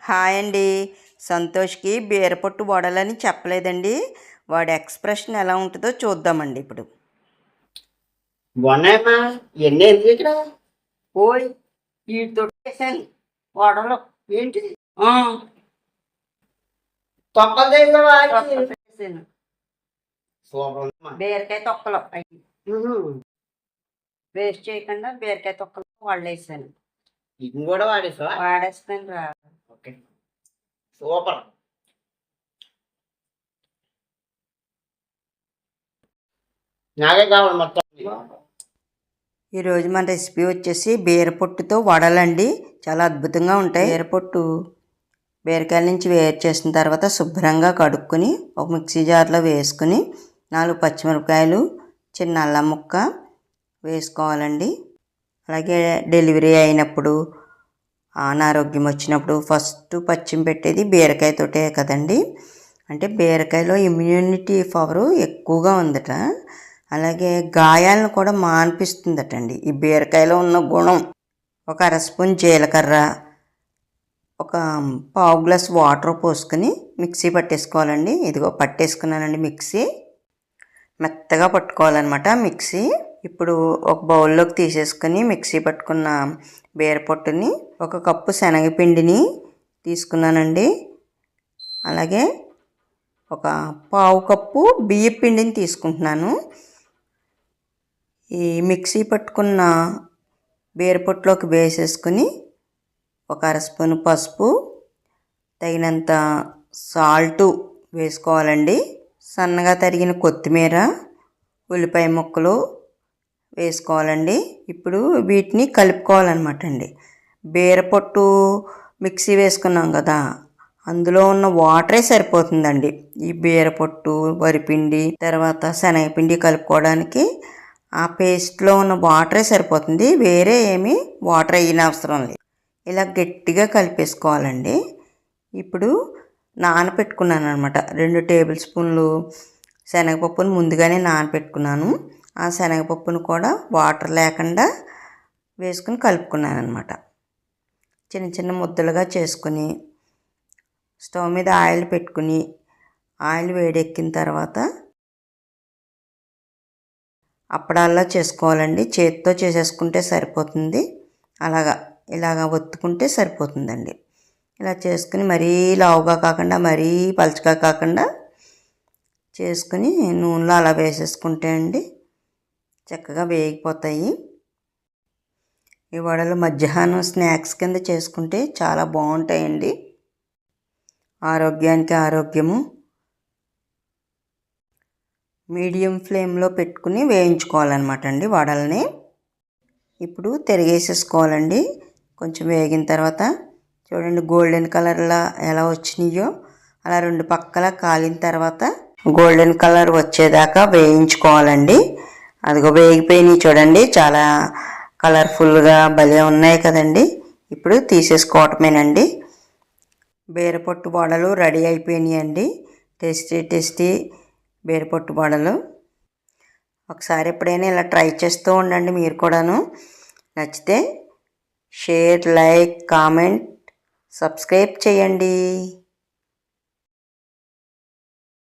Hi అండి. సంతోష్కి బీరపొట్టు వడలని చెప్పలేదండి. వాడి ఎక్స్ప్రెషన్ ఎలా ఉంటుందో చూద్దామండి ఇప్పుడు. బాగున్నాయమ్మా. ఎన్ని ఎందుకు ఇక్కడ? ఓయ్ వీటితో వేసాను వడలు. ఏంటి తొక్కలు వేసాను బీరకాయ తొక్కలు వేస్ట్ చేయకుండా బీరకాయ తొక్కలు వాళ్ళు వేసాను. ఇది కూడా వాడేస్తాను రా. Okay, super. నాకే కావాలి మొత్తం. ఈరోజు మన రెసిపీ వచ్చేసి బీరపొట్టుతో వడలండి. చాలా అద్భుతంగా ఉంటాయి. బీరపొట్టు బీరకాయల నుంచి వేరు చేసిన తర్వాత శుభ్రంగా కడుక్కొని ఒక మిక్సీ జార్లో వేసుకుని 4 పచ్చిమిరపకాయలు, చిన్న అల్లం ముక్క వేసుకోవాలండి. అలాగే డెలివరీ అయినప్పుడు అనారోగ్యం వచ్చినప్పుడు ఫస్ట్ పచ్చిమి పెట్టేది బీరకాయతోటే కదండి. అంటే బీరకాయలో ఇమ్యూనిటీ పవర్ ఎక్కువగా ఉందట. అలాగే గాయాలను కూడా మాన్పిస్తుందటండి ఈ బీరకాయలో ఉన్న గుణం. ఒక అర స్పూన్ జీలకర్ర, ఒక పావు గ్లాస్ వాటర్ పోసుకొని మిక్సీ పట్టేసుకోవాలండి. ఇదిగో పట్టేసుకున్నానండి. మిక్సీ మెత్తగా పట్టుకోవాలన్నమాట మిక్సీ. ఇప్పుడు ఒక బౌల్లోకి తీసేసుకొని మిక్సీ పట్టుకున్న బీరపొట్టుని, ఒక కప్పు శనగపిండిని తీసుకున్నానండి. అలాగే ఒక పావు కప్పు బియ్యం పిండిని తీసుకుంటున్నాను. ఈ మిక్సీ పట్టుకున్న బీరపొట్టులోకి వేసేసుకుని ఒక అర స్పూన్ పసుపు, తగినంత సాల్టు వేసుకోవాలండి. సన్నగా తరిగిన కొత్తిమీర, ఉల్లిపాయ ముక్కలు వేసుకోవాలండి. ఇప్పుడు వీటిని కలుపుకోవాలన్నమాట అండి. బీరపొట్టు మిక్సీ వేసుకున్నాం కదా, అందులో ఉన్న వాటరే సరిపోతుందండి. ఈ బీరపొట్టు, వరిపిండి, తర్వాత శనగపిండి కలుపుకోవడానికి ఆ పేస్ట్లో ఉన్న వాటరే సరిపోతుంది. వేరే ఏమీ వాటర్ వేయని అవసరం లేదు. ఇలా గట్టిగా కలిపేసుకోవాలండి. ఇప్పుడు నానబెట్టుకున్నాను అనమాట. 2 టేబుల్ స్పూన్లు శనగపప్పును ముందుగానే నానబెట్టుకున్నాను. ఆ శనగపప్పును కూడా వాటర్ లేకుండా వేసుకుని కలుపుకున్నాను అనమాట. చిన్న చిన్న ముద్దలుగా చేసుకుని స్టవ్ మీద ఆయిల్ పెట్టుకుని, ఆయిల్ వేడెక్కిన తర్వాత అప్పడాల్లో చేసుకోవాలండి. చేతితో చేసేసుకుంటే సరిపోతుంది. ఇలాగా ఒత్తుకుంటే సరిపోతుందండి. ఇలా చేసుకుని మరీ లావుగా కాకుండా మరీ పలుచగా కాకుండా చేసుకుని నూనెలో అలా వేసేసుకుంటే అండి చక్కగా వేగిపోతాయి. ఈ వడలు మధ్యాహ్నం స్నాక్స్ కింద చేసుకుంటే చాలా బాగుంటాయండి. ఆరోగ్యానికి ఆరోగ్యము. మీడియం ఫ్లేమ్లో పెట్టుకుని వేయించుకోవాలన్నమాట అండి వడల్ని. ఇప్పుడు తిరిగేసేసుకోవాలండి. కొంచెం వేగిన తర్వాత చూడండి గోల్డెన్ కలర్లా ఎలా వచ్చినాయో అలా 2 పక్కల కాలిన తర్వాత గోల్డెన్ కలర్ వచ్చేదాకా వేయించుకోవాలండి. అదిగో వేగిపోయినాయి చూడండి, చాలా కలర్ఫుల్గా భలే ఉన్నాయి కదండి. ఇప్పుడు తీసేసుకోవటమేనండి. బీరపొట్టు వడలు రెడీ అయిపోయినాయండి. టేస్టీ టేస్టీ బీరపొట్టు వడలు. ఒకసారి ఎప్పుడైనా ఇలా ట్రై చేస్తూ ఉండండి మీరు కూడాను. నచ్చితే షేర్, లైక్, కామెంట్, సబ్స్క్రైబ్ చేయండి.